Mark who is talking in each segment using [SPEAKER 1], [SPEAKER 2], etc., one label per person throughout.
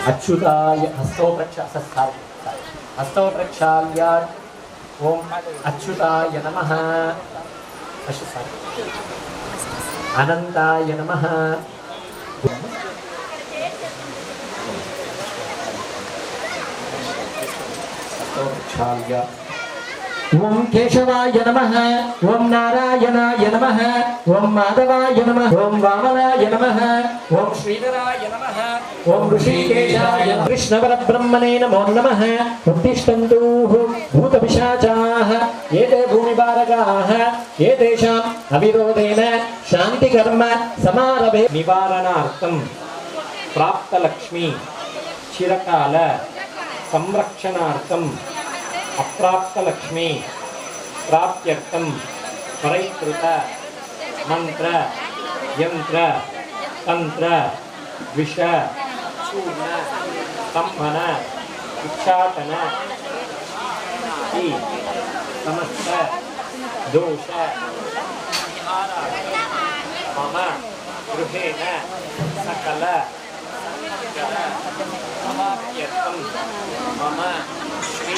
[SPEAKER 1] अच्युताय हस्तौ प्रक्षाल्य ओम अच्युताय नमः अनंताय नमः हस्तौ प्रक्षाल्य ओम केशवाय नमः ओम नारायणाय नमः ओम माधवाय नमः ओम वामनाय नमः ओम श्रीधराय नमः ओम ऋषिकेशाय कृष्णपरब्रह्मणे नमो नमः उत्तिष्ठन्तु भूतपिशाचाः एते भूमिभारकाः एतेषाम् अविरोधेन शान्तिकर्म समारभे निवारणार्थं प्राप्तलक्ष्मी चिरकाल संरक्षणार्थं अप्राप्तलक्ष्मी प्राप्त्यर्थं परिष्कृत मंत्र यंत्र तंत्र विष चूर्ण संहन उच्चाटन समस्त दोष मम गृहेण सकल समाप्त्यर्थं मम श्री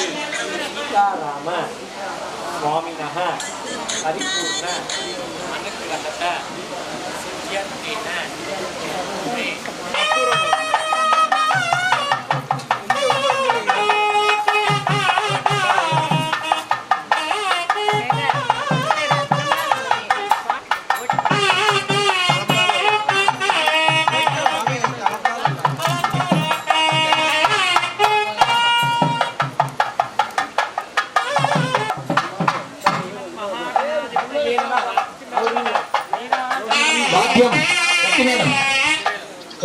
[SPEAKER 1] सीताराम स्वामिनः परिपूर्ण अनुग्रहः सिद्ध्यर्थेन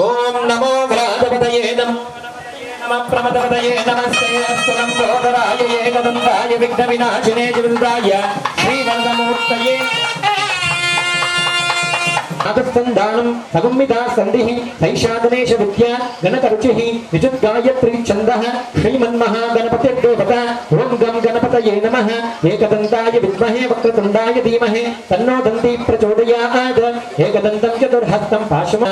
[SPEAKER 1] ओम नमो व्राजपतये नमः प्रमदपतये नमस्ते अस्तु लंबोदराय एकदन्ताय विघ्नविनाशिने जगदाय श्रीवरदमूर्तये अगस्తందానం సగుమ్మిదా సంధిః సైషాదనేశ విద్యా గణకరుచిః విద్యుద్గాయత్రీ ఛందః శ్రీమన్మహాగణపతిర్దేవత ఓం గం గణపతయే నమః ఏకదంతాయ విద్మహే వక్రతుండాయ ధీమహి తన్నో దంతి ప్రచోదయాత్ ఏకదంతం చతుర్హస్తం పాశమ.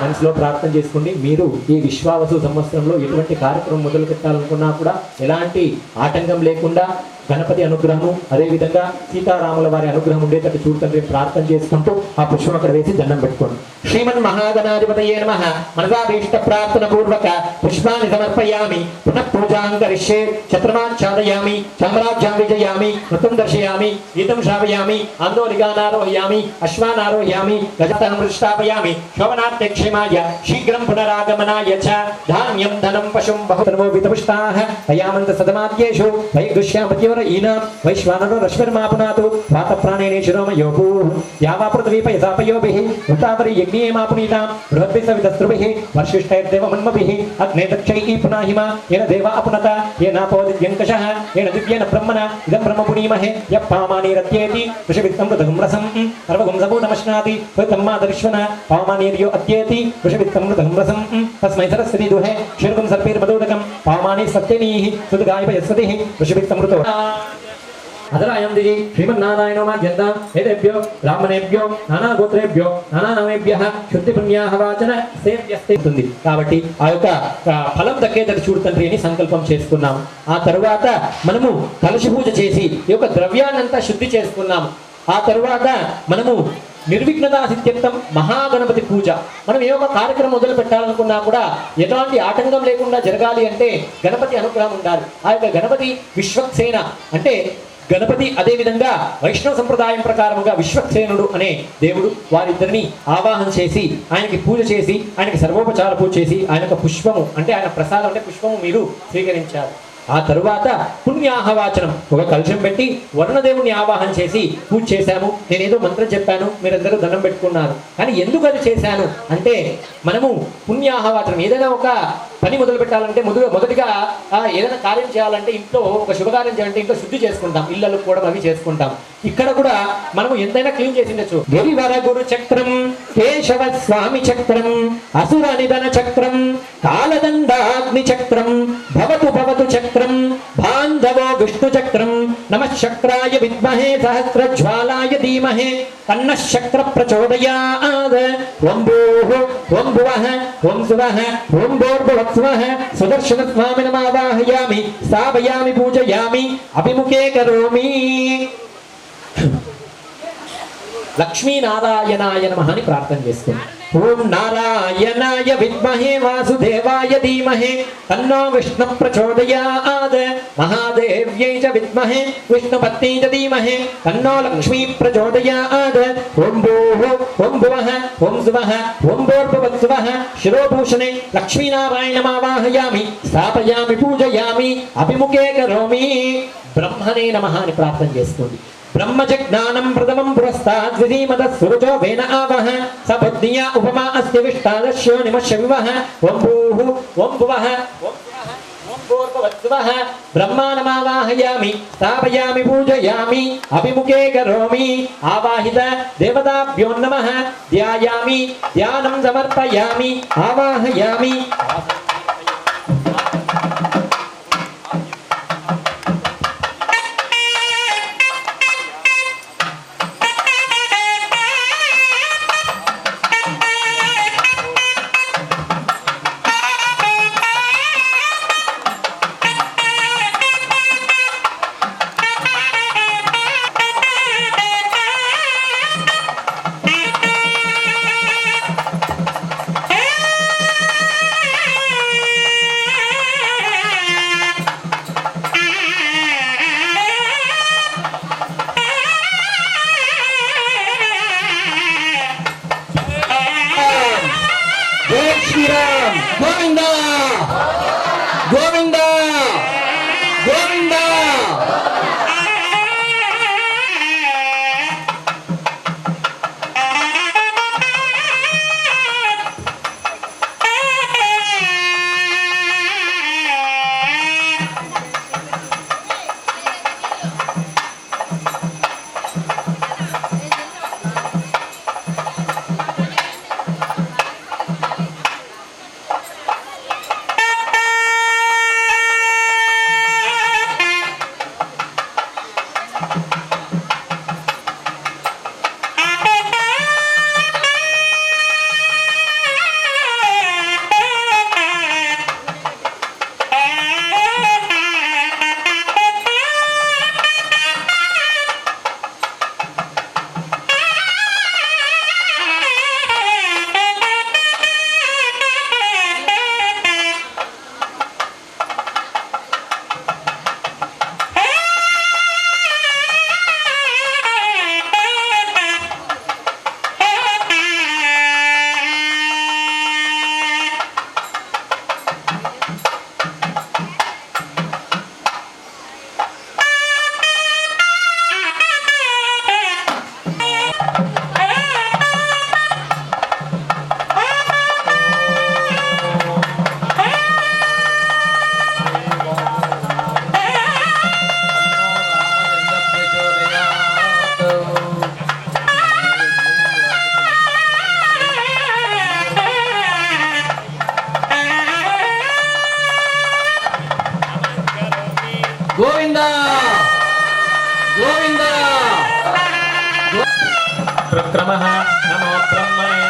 [SPEAKER 1] మనసులో ప్రార్థన చేసుకోండి. మీరు ఈ విశ్వావసు సంవత్సరంలో ఎటువంటి కార్యక్రమం మొదలు పెట్టాలనుకున్నా కూడా ఎలాంటి ఆటంకం లేకుండా గణపతి అనుగ్రహము అదేవిధంగా సీతారాముల వారి అనుగ్రహం ఉండేటట్టు చూడండి ప్రార్థన చేసుకుంటూ ఆ పుష్పం అక్కడ వేసి దండం పెట్టుకోండి. శ్రీమన్ మహాగణాధిపతయే నమః మనసాభీష్ట ప్రార్థన పూర్వక పుష్పాన్ని సమర్పయామి. పునః పూజాం కరిష్యే ఛత్రమాచ్ఛాదయామి చామరాజ్యాం విజయామి నృత్యం దర్శయామి గీతం శ్రావయామి ఆందోళికానారోహయామి అశ్వానారోహయామి గజాతం వృష్టాపయామి శోభనార్థక్షేమాయ శీఘ్రం పునరాగమనాయ చ ధాన్యం ధనం పశుం బహుతనమోపితపుష్టాః తయామంత సదమాద్యేషు వైదుష్యామత్యోర ఈనా వైశ్వానరో రశ్మిర్మాపునాతు ప్రాతఃప్రాణేనే శిరోమయోః యావా పృథివీ పయసాపయోభిః వృతావరి యజ్ఞేమాపునీతాం బృహద్భిసవిదస్రుభిః వర్షిష్ఠైర్దేవమన్మభిః అగ్నే దక్షైః పునాహిమ येन देवा अपुनत येनापो दिव्यङ्कषः येन दिव्येन ब्रह्मणा इदं ब्रह्म पुनीमहे यः पामानीरत्येति ऋषिवित्तं मृदगं रसं सर्वगं सबूतमश्नाति त्वमादर्श्वन पामानीर्यो अत्येति ऋषिवित्तं मृदगं रसं तस्मै सरस्वती दुहे शीर्घं सर्पैर्मदोदकं पामानी सत्यनीः सुदगायपयस्वतिः ऋषिवित्तं मृतो अदरायं दिजि श्रीमन्नारायणो माध्यन्तां एतेभ्यो ब्राह्मणेभ्यो नाना गोत्रेभ्यो नाना नामेभ्यः शुद्धि पुण्याः वाचन సేవ్యస్తే ఉంటుంది. కాబట్టి ఆ యొక్క ఫలం దక్కేటట్టు చూడు తండ్రి అని సంకల్పం చేసుకున్నాం. ఆ తరువాత మనము కలశ పూజ చేసి ఈ యొక్క ద్రవ్యాన్నంతా శుద్ధి చేసుకున్నాం. ఆ తరువాత మనము నిర్విఘ్నతా సిద్ధ్యర్థం మహాగణపతి పూజ. మనం ఏ ఒక కార్యక్రమం మొదలు పెట్టాలనుకున్నా కూడా ఎలాంటి ఆటంకం లేకుండా జరగాలి అంటే గణపతి అనుగ్రహం ఉండాలి. ఆ యొక్క గణపతి విశ్వక్సేన అంటే గణపతి అదేవిధంగా వైష్ణవ సంప్రదాయం ప్రకారముగా విశ్వక్సేనుడు అనే దేవుడు వారిద్దరిని ఆవాహన చేసి ఆయనకి పూజ చేసి ఆయనకి సర్వోపచార పూజ చేసి ఆయన యొక్క పుష్పము అంటే ఆయన ప్రసాదం అంటే పుష్పము మీరు స్వీకరించారు. ఆ తరువాత పుణ్యాహవాచనం ఒక కలశం పెట్టి వరుణదేవుని ఆవాహన చేసి పూజ చేశాము. నేనేదో మంత్రం చెప్పాను, మీరందరూ దండం పెట్టుకున్నారు. కానీ ఎందుకు అది చేశాను అంటే మనము పుణ్యాహవాచనం ఏదైనా ఒక పని మొదలు పెట్టాలంటే మొదటిగా ఏదైనా కార్యం చేయాలంటే ఇంట్లో ఒక శుభకార్యం చేయాలంటే ఇంట్లో శుద్ధి చేసుకుంటాం, ఇళ్ళలు కూడా అవి చేసుకుంటాం. ఇక్కడ కూడా మనము ఎంతైనా క్లీన్ చేసి ఉండొచ్చు. గిరివర గురు చక్రం కేశవ స్వామి చక్రం అసుర నిధన చక్రం కాలదండాగ్ని చక్రం భవతు భవతు చక్రం गान्धवो विष्णुचक्रं नमः शक्राय विद्महे सहस्रज्वालाय धीमहि तन्नः शक्र प्रचोदयात् ॐ भूः ॐ भुवः ॐ सुवः ॐ भूर्भुवस्वः सुदर्शनस्वामिनमावाहयामि स्थापयामि पूजयामि अभिमुखे करोमि लक्ष्मीनारायणाय नमः అని ప్రార్థన చేసుకోండి ఓం నారాయణాయ విద్మహే వాసుదేవాయ ధీమహి తన్నో విష్ణు ప్రచోదయాత్ మహాదేవ్యై చ విద్మహే విష్ణుపత్ని చ ధీమహి తన్నో లక్ష్మీ ప్రచోదయాత్ ఓం భూః ఓం భువః ఓం సువః ఓం భూర్భువస్వః శిరోభూషణే లక్ష్మీనారాయణమావాహయామి స్థాపయామి పూజయామి అభిముఖే కరోమి బ్రహ్మణే నమః అని ప్రార్థన చేసుకోండి ब्रह्मजज्ञानं प्रथमं पुरस्तात् द्वितीयमतः सुरजो वेन आवह स बुद्धिया उपमा अस्ति विष्टादस्यो निमश्यविवः ॐ भूः ॐ भुवः ॐ भूर्भुवस्वः ब्रह्माणमावाहयामि स्थापयामि पूजयामि अभिमुखे करोमि आवाहित देवताभ्यो नमः ध्यायामि ध्यानं समर्पयामि आवाहयामि गोविंदा गोविंदा गोविंदा गोविंदा गोविंदा प्रक्रमः नमो ब्रह्मणे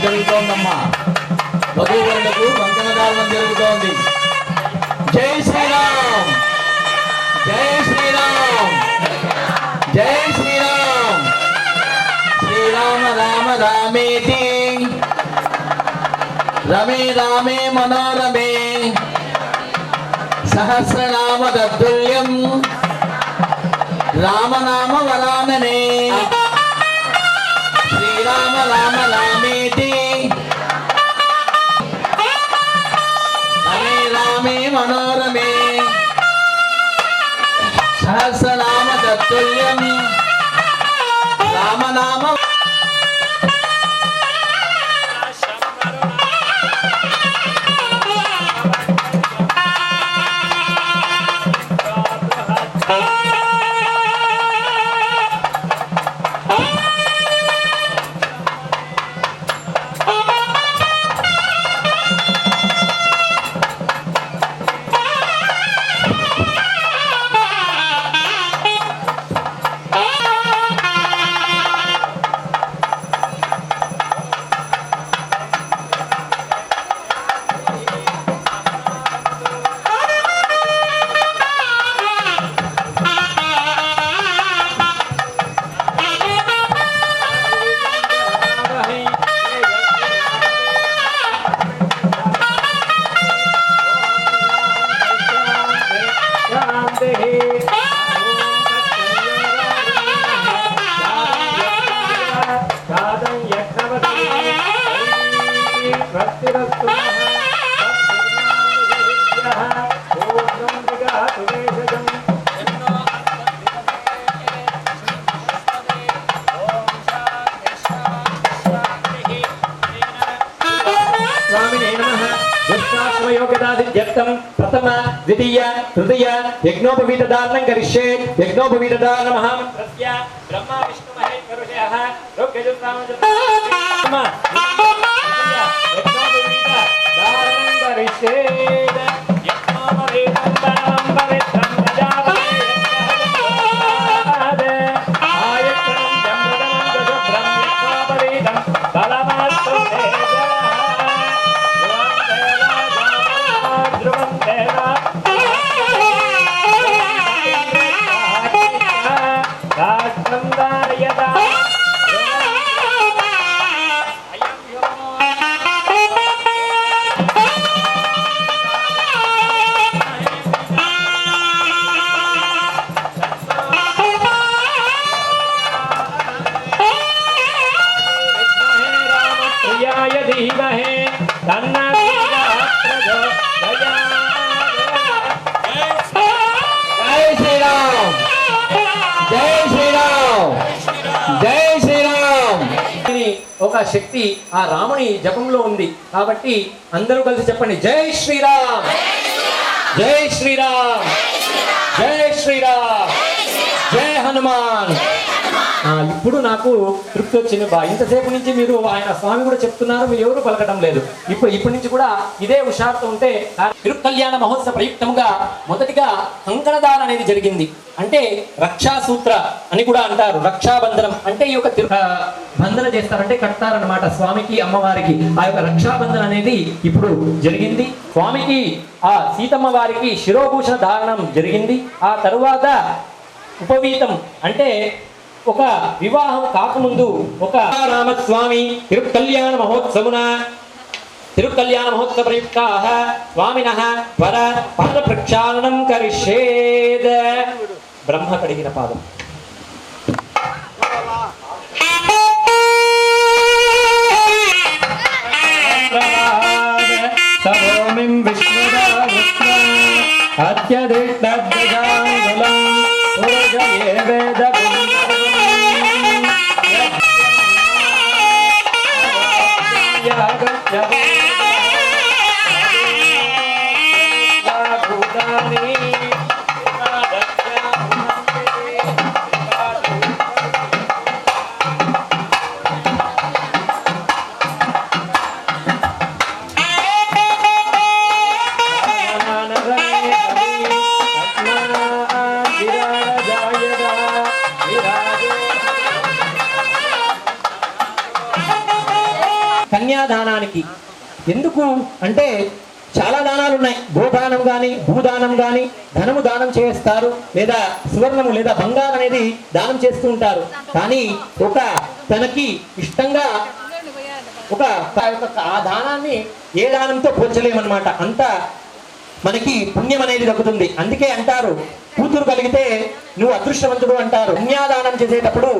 [SPEAKER 1] జరుగుతోందమ్మా వధూవరులకు వంకనదానం జరుగుతోంది. జై శ్రీరామ్ జై శ్రీరామ్ జై శ్రీరామ్ శ్రీరామ రామ రామేతి
[SPEAKER 2] రమే రామే మనోరమే సహస్రనామ తత్తుల్యం రామనామ వరాననే శ్రీరామ రామ రామేతి రమే రామే మనోరమే సహస్రనామ తత్తుల్యం రామనామ
[SPEAKER 1] प्रथम द्वितीय तृतीय यज्ञोपवीत धारणं करिष्ये यज्ञोपवीत धारणमहं प्रत्य ब्रह्मा विष्णु महेश्वरः यज्ञोपवीत धारणं करिष्ये यज्ञोपवीतं दानं पवित्रं प्रजापते आयत्रं जम्बदनं दशभ्रं यज्ञोपवीतं बलमास्तु धीमहि तन्नो जय श्री राम जय श्री राम जय श्री राम ఒక శక్తి ఆ రాముని జపంలో ఉంది కాబట్టి అందరూ కలిసి చెప్పండి జై శ్రీరామ్ జై శ్రీరామ్ జై శ్రీరామ్ జై హనుమాన్ ఇప్పుడు నాకు తృప్తి వచ్చింది బా ఇంతసేపు నుంచి మీరు ఆయన స్వామి కూడా చెప్తున్నారు మీరు ఎవరు పలకటం లేదు ఇప్పటి నుంచి కూడా ఇదే హుషారుతో ఉంటే తిరుకల్యాణ మహోత్సవ ప్రయుక్తముగా మొదటిగా కంకణదానం అనేది జరిగింది అంటే రక్షాసూత్ర అని కూడా అంటారు రక్షాబంధనం అంటే ఈ యొక్క బంధన చేస్తారంటే కడతారనమాట స్వామికి అమ్మవారికి ఆ యొక్క రక్షాబంధన అనేది ఇప్పుడు జరిగింది స్వామికి ఆ సీతమ్మ వారికి శిరోభూషణ ధారణం జరిగింది ఆ తరువాత ఉపవీతం అంటే ఒక వివాహం కాకముందు ఒక రామస్వామి తిరుకల్యాణ మహోత్సవ ప్రయుక్తాః స్వామినః వర పాద ప్రక్షాళనం కరిష్యేద్ బ్రహ్మ కడిగిన పాదం సరోమిం విష్ణుదావృత్వం అత్యధిష్ఠద్విజాంగులం పురుషయే వేద కన్యాదానానికి ఎందుకు అంటే చాలా దానాలు ఉన్నాయి గోదానం కానీ భూదానం కానీ ధనము దానం చేస్తారు లేదా సువర్ణము లేదా బంగారం అనేది దానం చేస్తూ ఉంటారు కానీ ఒక తనకి ఇష్టంగా ఒక ఆ దానాన్ని ఏ దానంతో పోల్చలేమన్నమాట. అంత మనకి పుణ్యం అనేది దక్కుతుంది. అందుకే అంటారు కూతురు కలిగితే నువ్వు అదృష్టవంతుడు అంటారు. కన్యాదానం చేసేటప్పుడు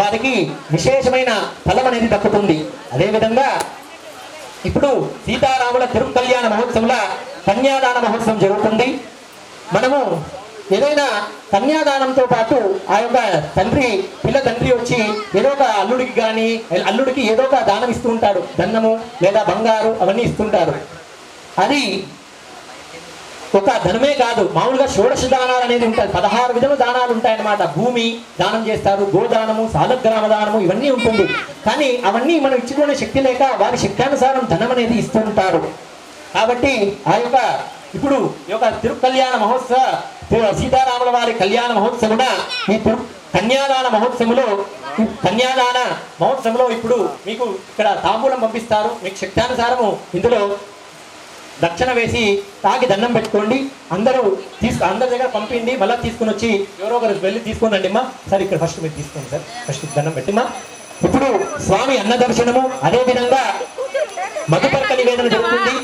[SPEAKER 1] వారికి విశేషమైన ఫలం అనేది దక్కుతుంది. అదేవిధంగా ఇప్పుడు సీతారాముల తిరుకల్యాణ మహోత్సవంల కన్యాదాన మహోత్సవం జరుగుతుంది. మనము ఏదైనా కన్యాదానంతో పాటు ఆ యొక్క పిల్ల తండ్రి వచ్చి ఏదో ఒక అల్లుడికి ఏదో ఒక దానం ఇస్తూ ఉంటాడు. ధనము లేదా బంగారు అవన్నీ ఇస్తుంటారు. అది ఒక ధనమే కాదు, మామూలుగా షోడశ దానాలు అనేది ఉంటాయి. 16 విధముల దానాలు ఉంటాయన్నమాట. భూమి దానం చేస్తారు, గోదానము, సాలగ్రామ దానము ఇవన్నీ ఉంటుంది. కానీ అవన్నీ మనం ఇచ్చుకునే శక్తి లేక వారి శక్తానుసారం ధనం అనేది ఇస్తూ ఉంటారు. కాబట్టి ఆ యొక్క ఇప్పుడు ఈ యొక్క తిరుకల్యాణ మహోత్సవ సీతారాముల వారి కళ్యాణ మహోత్సవమున ఈ కన్యాదాన మహోత్సవంలో ఇప్పుడు మీకు ఇక్కడ తాంబూలం పంపిస్తారు. మీకు శక్తానుసారము ఇందులో దక్షిణ వేసి తాగి దండం పెట్టుకోండి. అందరూ అందరి దగ్గర పంపిండి. మళ్ళీ తీసుకుని వచ్చి ఎవరో ఒకరు వెళ్ళి తీసుకొని రండి అమ్మా. సార్ ఇక్కడ ఫస్ట్ మీరు తీసుకోండి సార్, ఫస్ట్ దండం పెట్టిమ్మా. ఇప్పుడు స్వామి అన్న దర్శనము, అదేవిధంగా మధుపర్క నివేదన జరుగుతుంది.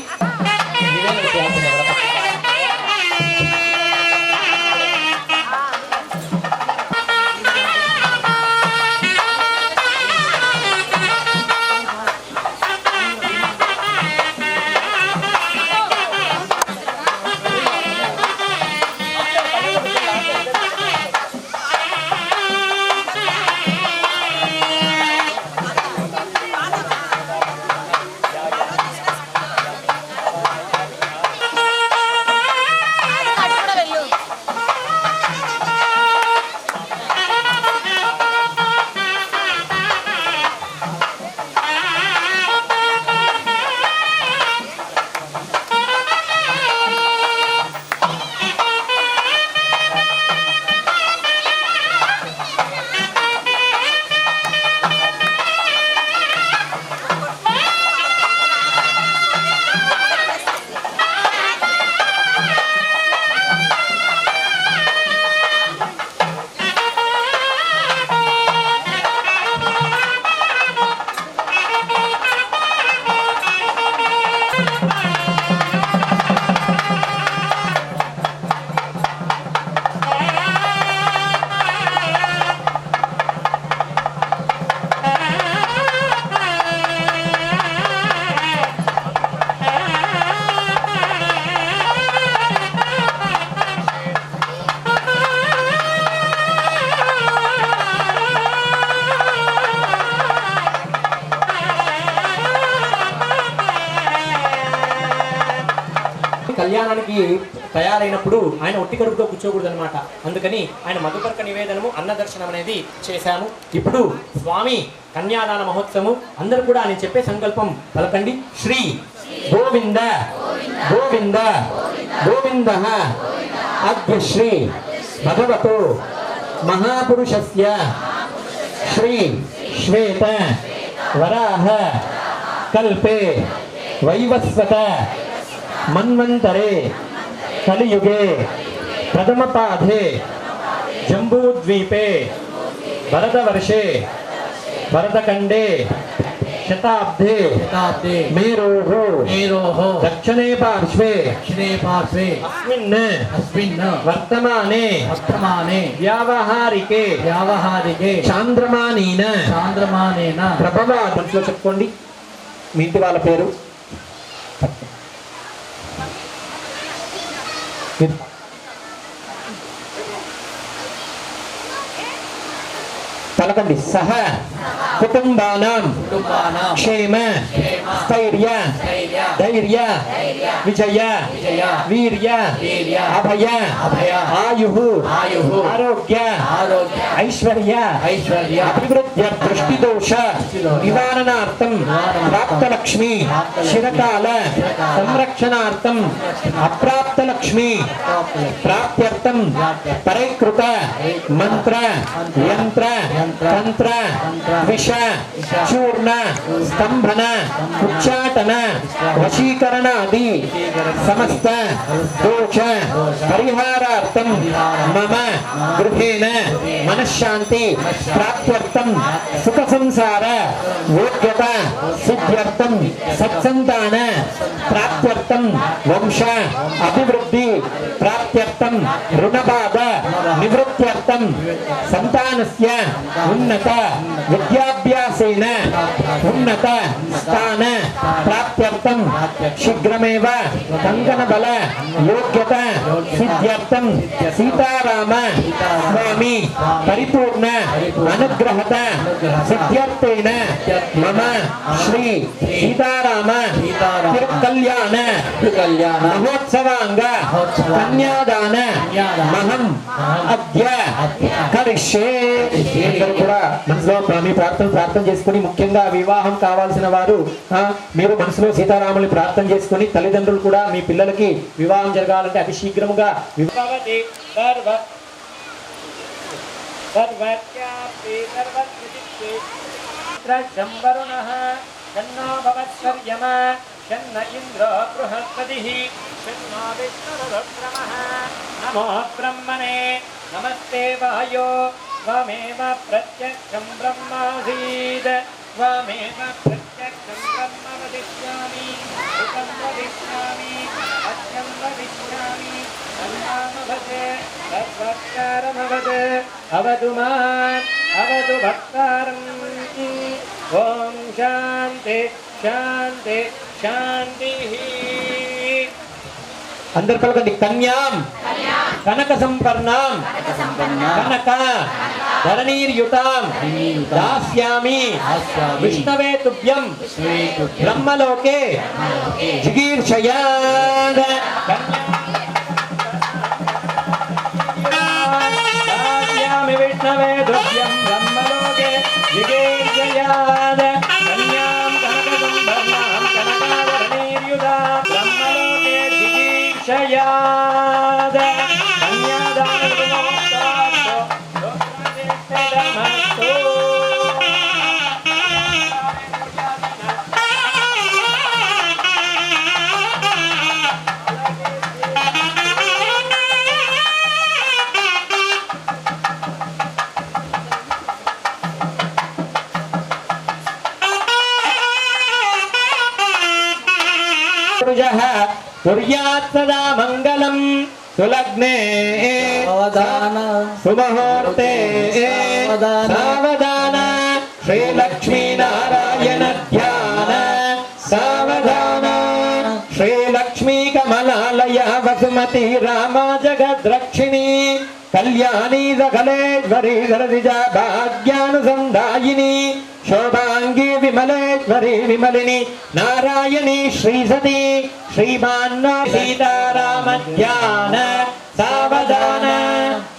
[SPEAKER 1] కళ్యాణానికి తయారైనప్పుడు ఆయన ఒట్టి కడుపుతో కూర్చోకూడదు అనమాట. అందుకని ఆయన మధుపర్క నివేదనము, అన్న దర్శనం అనేది చేశాము. ఇప్పుడు స్వామి కన్యాదాన మహోత్సవం అందరూ కూడా నేను చెప్పే సంకల్పం పలకండి. శ్రీ గోవింద గోవింద గోవింద అద్యశ్రీ భగవతో మహాపురుషస్య శ్రీ శ్వేత వరాహ కల్పే వైవస్వత మన్వంతరే కలియుగే ప్రథమపాధే జంబూద్వీపే భరతవర్షే భరతఖండే శతాబ్దే మేరోః దక్షిణే పార్శ్వే అస్మిన్ వర్తమానే వ్యావహారికే చాంద్రమానేన ప్రభవాత్. మనసులో చెప్పుకోండి మీ ఇంటి వాళ్ళ పేరు. పలకండి. సహ కుటుంబానాం క్షేమ స్థైర్య ధైర్య విజయ వీర్య అభయ ఆయుః ఆరోగ్య ఐశ్వర్య అభివృద్ధ్య దృష్టిదోష నివారణార్థం ప్రాప్తలక్ష్మి చిరకాల సంరక్షణార్థం అప్రాప్తలక్ష్మి ప్రాప్త్యర్థం పరైకృత మంత్ర యంత్ర తంత్ర విష చూర్ణ స్తంభన उच्चाटन वशीकरणादि समस्त दोष परिहारार्थं मम गृहेण मनश्शान्ति प्राप्त्यर्थं सुख संसार योग्यता सिद्ध्यर्थं सत्संतान प्राप्त्यर्थं वंश अभिवृद्धि प्राप्त्यर्थं ऋणबाध निवृत्त्यर्थं संतानस्य उन्नत विद्याभ्यासेन उन्नत स्थान प्राप्त्यर्थं शीघ्रमेव कंकणबल योग्यता सिद्ध्यर्थं सीताराम स्वामी परिपूर्ण अनुग्रहत सिद्ध्यर्थेन मम श्री सीताराम तिरुकल्याण महोत्सवांग कन्यादान महं अद्य కరిష్యే. అందరూ కూడా మనసులో మీ ప్రార్థన చేసుకుని ముఖ్యంగా వివాహం కావాల్సిన వారు మీరు మనసులో సీతారాముని ప్రార్థన చేసుకుని తల్లిదండ్రులు కూడా మీ పిల్లలకి వివాహం జరగాలంటే అతి శీఘ్రముగా
[SPEAKER 3] शन्न इंद्र बृहस्पतिः शन्नो विष्णुरुक्रमः नमो ब्रह्मणे नमस्ते वायो त्वमेव प्रत्यक्षं ब्रह्मासीत् त्वमेव प्रत्यक्षं ब्रह्म वदिष्यामि सुखं वदिष्यामि सत्यं वदिष्यामि सन्नामभजे तद्वक्तारमवद अवतु माम् अवतु भक्तारम् ॐ शान्ति शान्ति शांति.
[SPEAKER 1] अंदर पलकंడి कन्याम कनक संपर्णाम कनक धरणीर्युताम दास्यामि विष्णवे तुभ्यं ब्रह्मलोके जिगीर्षयाद. दास्यामि विष्णवे तुभ्यं ब्रह्मलोके जिगीर्षयाद. कन्याम कनक संपर्णाम कनकाधरणीर्युताम ब्रह्मलोके जिगीर्षयाद. कन्यादानमस्तु लोकज्येष्ठधर्मस्तु. कुर्यात् सदा मंगलम सुलग्ने सुमुहूर्ते सावधान श्री लक्ष्मी नारायण ध्यान सावधान श्री लक्ष्मी कमलालय वसुमती रामा जगद्रक्षिणी कल्याणी सकलेश्वरी सरसिजा भाग्यानुसंधायिनी शोभांगी विमलेश्वरी विमलिनी नारायणी श्रीसती श्रीमान्नो सीताराम ध्यान सावधान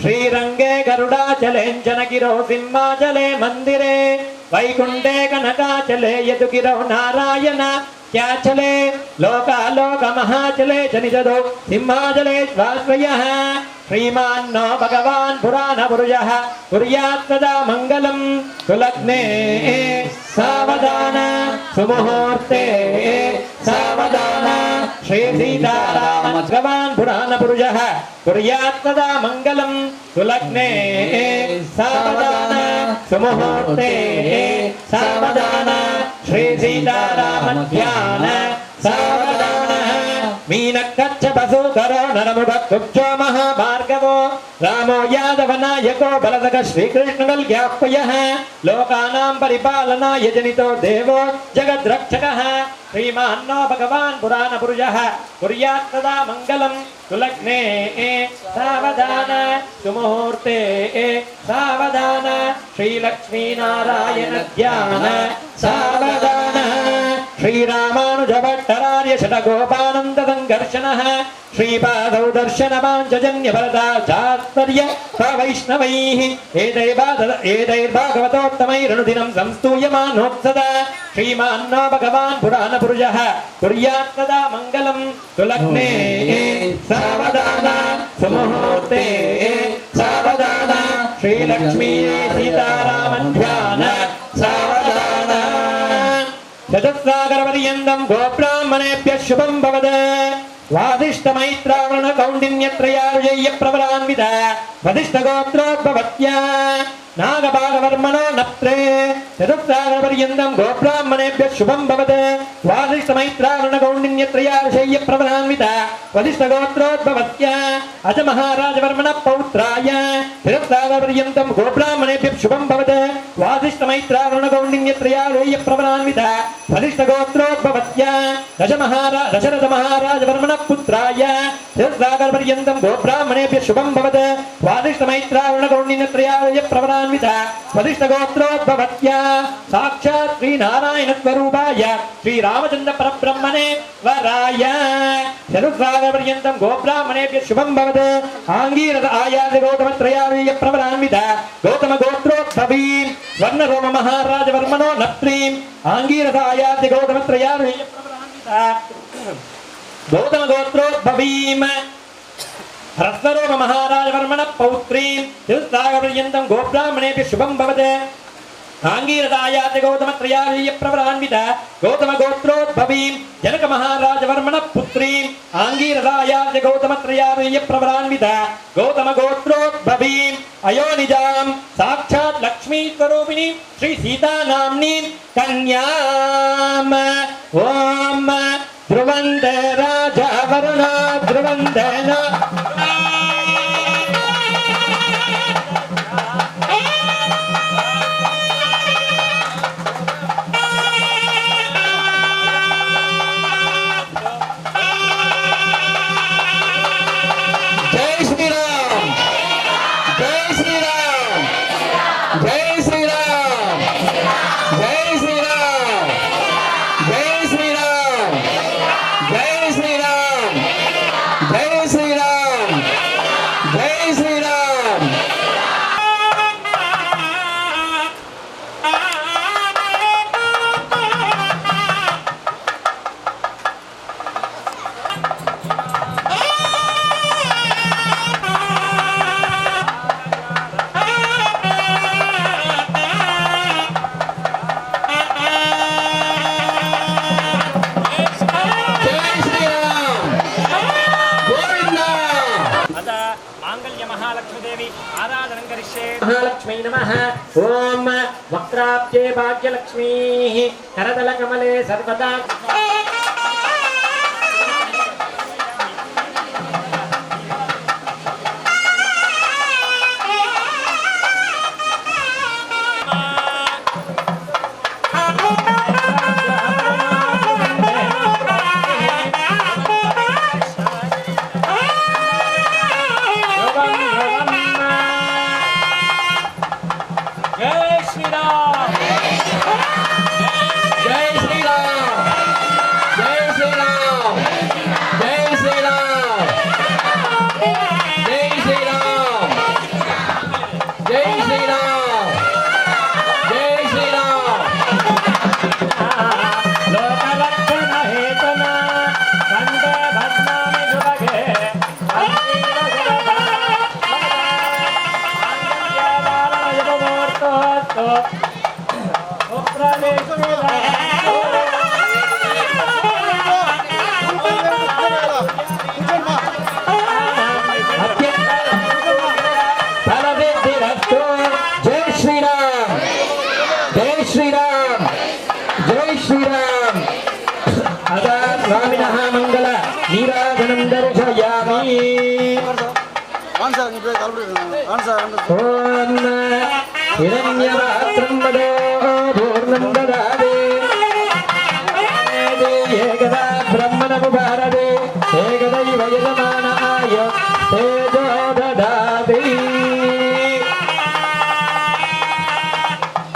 [SPEAKER 1] श्रीरंगे गरुडाचलेञ्चन गिरो सिंहाचले मंदिरे वैकुंठे कनकाचले यदुगिरो नारायण त्याचले लोकालोक महाचले जनिजदो सिंहाचले स्वाश्रयः श्रीमान्नो भगवान् पुराण पुरुषः कुर्यात् सदा मंगलम सुलग्ने सावधान सुमुहूर्ते सावधान श्री सीताराम भगवान् पुराण पुरुषः कुर्यात् सदा मंगलम सुलग्ने सावधान सुमुहूर्ते सावधान श्री सीताराम ध्यान सावधान मीनकच्छ पशु करो नरमुभक्कुब्जो महाभार्गवो रामो यादव नायको बलदक श्रीकृष्ण कल्यापयः लोकानां परिपालनाय जनितो देवो जगद्रक्षकः श्रीमान्नो भगवान् पुराण पुरुषः कुर्यात् सदा मंगलम सुलग्ने सावधान सुमुहूर्ते सावधान श्री लक्ष्मी नारायण ध्यान सावधान श्रीरामानुज भट्टरार्य षडगोपानंद संघर्षणः श्रीपादौ दर्शन पांचजन्य भरताचार्य वैष्णवैः एतैर्भागवतोत्तमैरनुदिनं संस्तूयमानोत्सदा श्रीमान्नो भगवान् पुराण पुरुषः कुर्यात् सदा मंगलम सुलग्ने सावधान सुमुहूर्ते सावधान श्री लक्ष्मी सीताराम ध्यान सावधान చతుస్సాగరపర్యంతం గోబ్రాహ్మణేభ్యः శుభం భవత్ వాదిష్టమైత్రావణ కౌండిన్యత్రయారుజయ్య ప్రవరాన్విత వదిష్టగోత్రోద్భవత్యా నాగభాగవర్మణో నప్త్రే చతుస్సాగరపర్యంతం గోబ్రాహ్మణేభ్యः శుభం భవత్ వాదిష్టమైత్రావణ కౌండిన్యత్రయారుజయ్య ప్రవరాన్విత వదిష్టగోత్రోద్భవత్యా అజ మహారాజవర్మణ పౌత్రాయ చతుస్సాగరపర్యంతం గోబ్రాహ్మణేభ్యः శుభం భవత్ వాదిష్టమైత్రావణ కౌండిన్యత్రయారుజయ్య ప్రవరాన్విత వదిష్టగోత్రోద్భవత్యా దశరథ మహారాజవర్మణ పుత్రాయ చతుస్సాగరపర్యంతం గోబ్రాహ్మణేభ్యः శుభం భవత్ వాదిష్టమైత్రావణ కౌండిన్యత్రయారుజయ్య ప్రవరాన్విత వదిష్టగోత్రోద్భవత్యా సాక్షాత్ శ్రీనారాయణ స్వరూపాయ శ్రీరామచంద్ర పరబ్రహ్మణే వరాయ చతుస్సాగరపర్యంతం గోబ్రాహ్మణేభ్యः శుభం భవత్ ఆంగీరథ ఆయాది గౌతమత్రయారుజయ్య ప్రవరాన్విత గౌతమ గోత్రోద్భవీం స్వర్ణరోమ మహారాజవర్మణో నప్త్రీం ఆంగీరథ ఆయాది గౌతమత్రయారుజయ్య ప్రవరాన్విత గౌతమ గోత్రోద్భవీం హ్రస్వరూప మహారాజవర్మణ పౌత్రీం చతుస్సాగరపర్యంతం గోబ్రాహ్మణేభ్యः శుభం భవత్ ఆంగీరథాయాతి గౌతమత్రయారుజయ్య ప్రవరాన్విత గౌతమ గోత్రోద్భవీం జనక మహారాజవర్మణ పుత్రీం ఆంగీరథాయాతి గౌతమత్రయారుజయ్య ప్రవరాన్విత గౌతమ గోత్రోద్భవీం అయోనిజాం సాక్షాత్ లక్ష్మీ స్వరూపిణి శ్రీ సీతానామ్నీం కన్యాం ఓం ధ్రువంద రాజవరుణ ధ్రువందన महालक्ष्मी नमः ओम वक्राब्जे भाग्यलक्ष्मी करतल कमले सर्वदा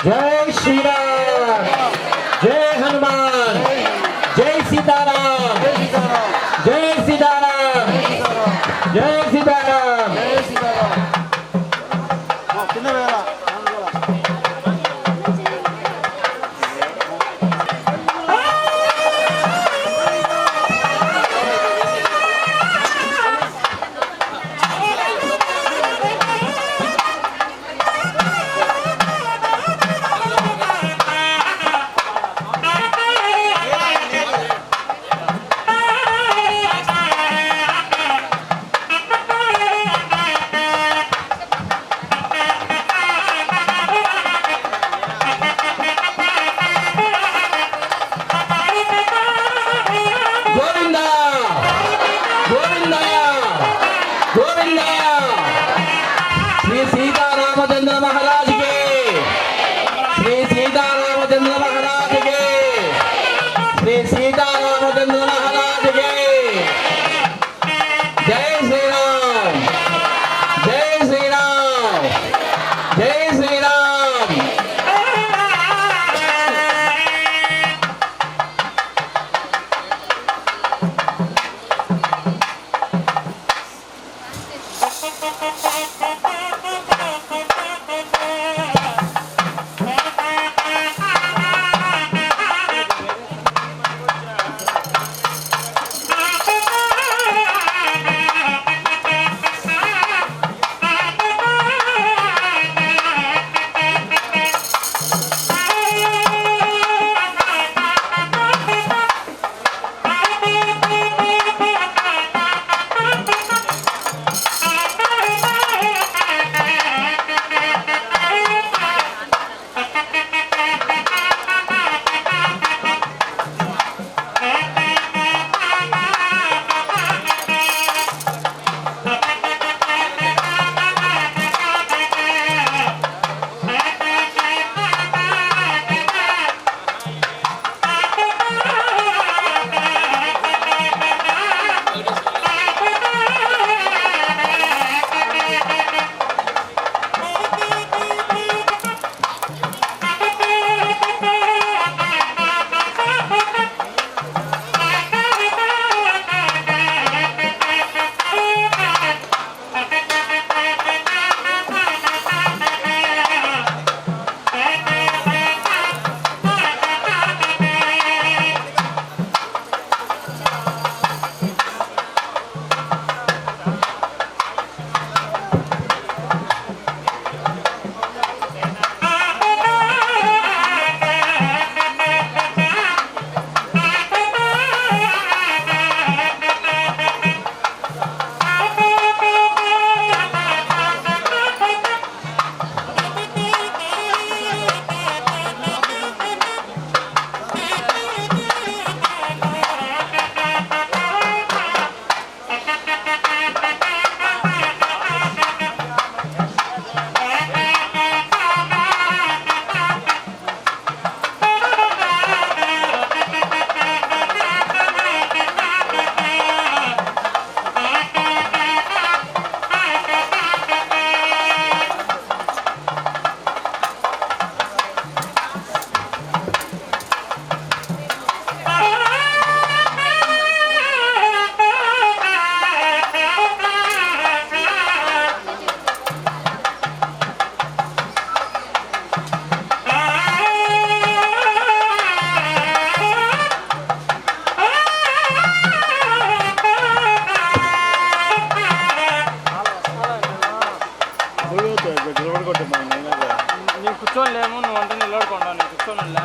[SPEAKER 1] जय श्री राम, जय हनुमान, जय सीताराम, जय सीताराम, जय सीताराम।
[SPEAKER 3] కూర్చోలేము నువ్వు అంటే నిలబడుకోండి నేను కూర్చోనులే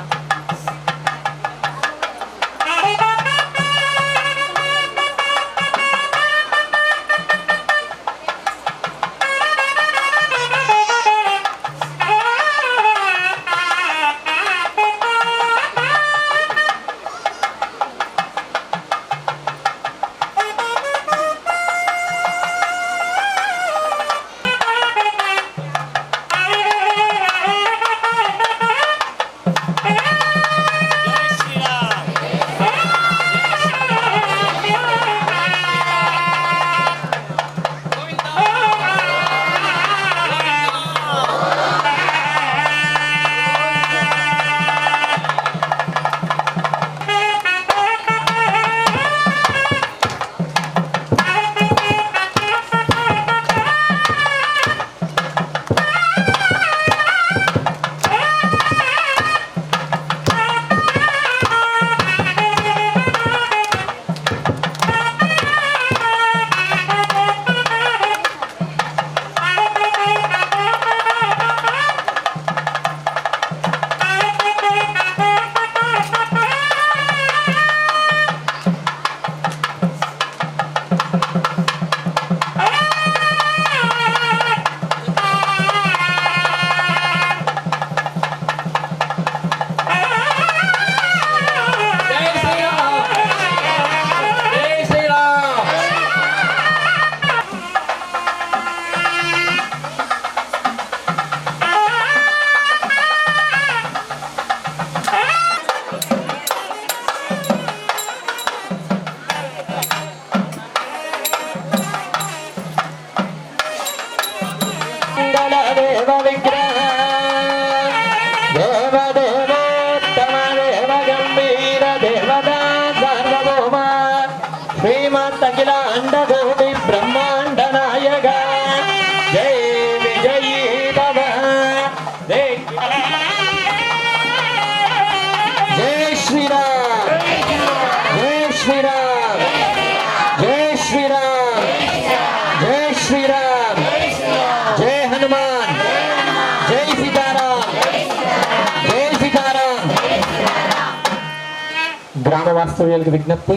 [SPEAKER 1] గ్రామవాస్తవ్యాలకు విజ్ఞప్తి.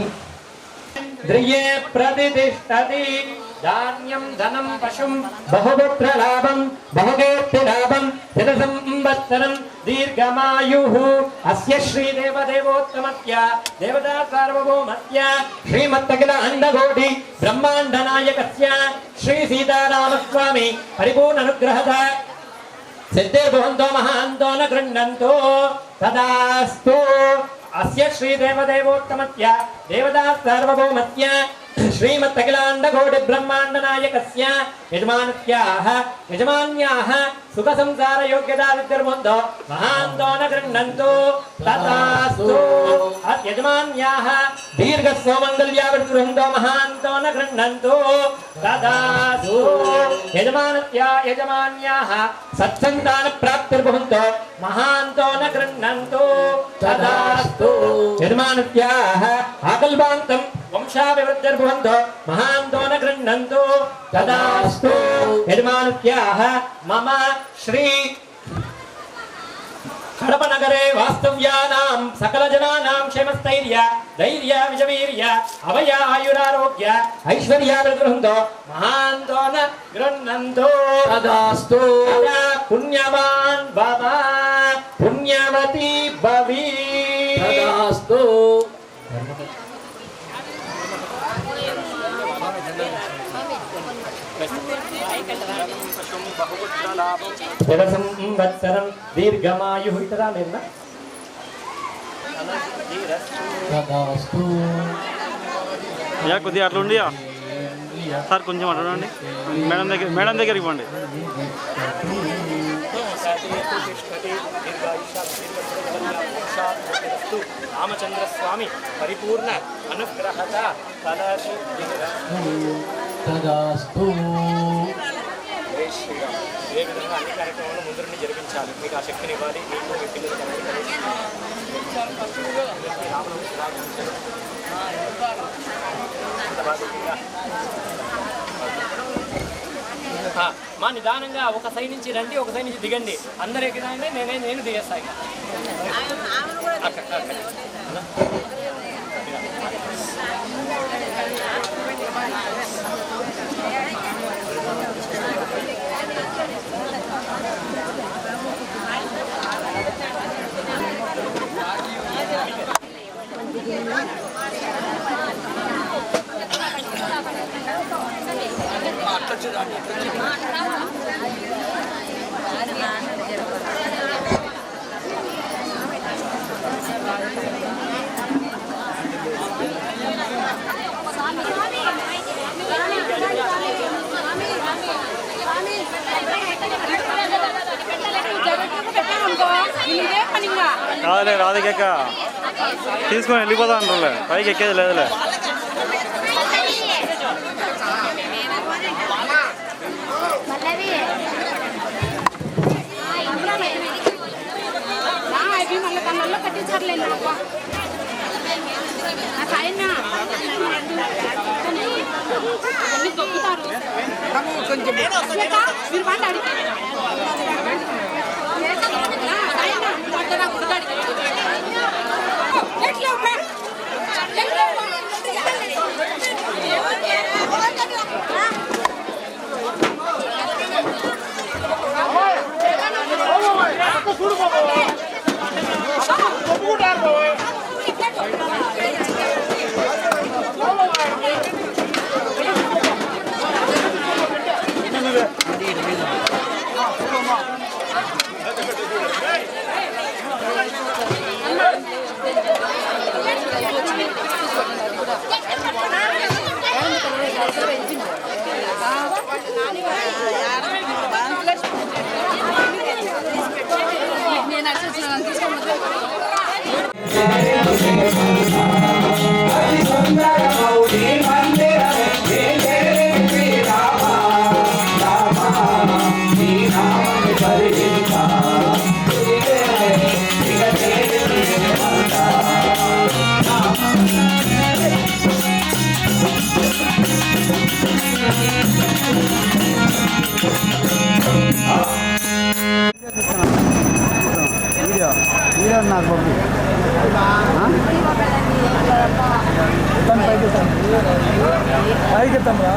[SPEAKER 3] ద్రియే ప్రతిష్టతి ధాన్యం ధనం పశుం
[SPEAKER 1] బహుపుత్ర లాభం బహుకీర్తి లాభం శత సంవత్సరం దీర్ఘమాయుః అస్య శ్రీ దేవదేవోత్తమస్య దేవతా సార్వభౌమస్య శ్రీమత్తఖిల అండకోటి బ్రహ్మాండ నాయకస్య శ్రీ సీతారామస్వామి పరిపూర్ణ అనుగ్రహత సిద్ధిర్భవంతో మహాంతో న గృహ్ణంతో తదాస్తు. అస్య శ్రీ దేవదేవోత్తమస్య దేవతా సార్వభౌమస్య శ్రీమత్తఖిలాండకోటి బ్రహ్మాండ నాయకస్య యజమానస్యాః యజమాన్యాః సుఖ సంసార యోగ్యతా విద్యుర్భవంతో మహాంతో న గృహ్ణంతు తదాస్తు. యజమాన్యాః దీర్ఘ సౌమంగళ్యా విద్యుర్భవంతో మహాంతో న గృహ్ణంతు తదాస్తు. యజమాన్యాః సత్సంతాన ప్రాప్తిర్భవంతో మహాంతో న గృహ్ణంతు తదాస్తు. యజమానస్యాః ఆకల్పాంతం వంశాభివృద్ధిర్భవంతో మహాంతో న గృహ్ణంతు తదాస్తు. యజమానస్యాః మమ శ్రీ కడప నగరే వాస్తవ్యానాం సకల జనానాం క్షేమస్థైర్య ధైర్య విజవీర్య అభయ ఆయురారోగ్య ఐశ్వర్యాభివృద్ధిర్భవంతో మహాంతో న గృహ్ణంతు
[SPEAKER 2] తదాస్తు.
[SPEAKER 3] పుణ్యవాన్ భవ పుణ్యవతి భవి
[SPEAKER 2] తదాస్తు.
[SPEAKER 3] శత సంవత్సరం దీర్ఘమాయు ఇతరా లేదా
[SPEAKER 2] తదాస్తు.
[SPEAKER 4] యా కొద్దిగా అట్లా ఉండి సార్ కొంచెం అట్లా ఉండండి. మేడం దగ్గరికి పోండి.
[SPEAKER 3] రామచంద్ర స్వామి పరిపూర్ణ అనుగ్రహత
[SPEAKER 2] తదాస్తు.
[SPEAKER 3] ఏ విధంగా అన్ని కార్యక్రమాలు ముందు నుండి జరిపించాలి. మీకు ఆ శక్తిని ఇవ్వాలి. మీకు మీ పిల్లలకు మా నిదానంగా ఒక సైడ్ నుంచి రండి, ఒక సైడ్ నుంచి దిగండి. అందరు ఎక్కినాయండి, నేను దిగేస్తాను.
[SPEAKER 4] కాదులే రాధిక తీసుకొని వెళ్ళిపోతా అంటారులే, పైకి ఎక్కేది లేదులే.
[SPEAKER 5] మీరు మాట్లాడి
[SPEAKER 6] వీడియో నాకు పైకి ఎత్తాం రా.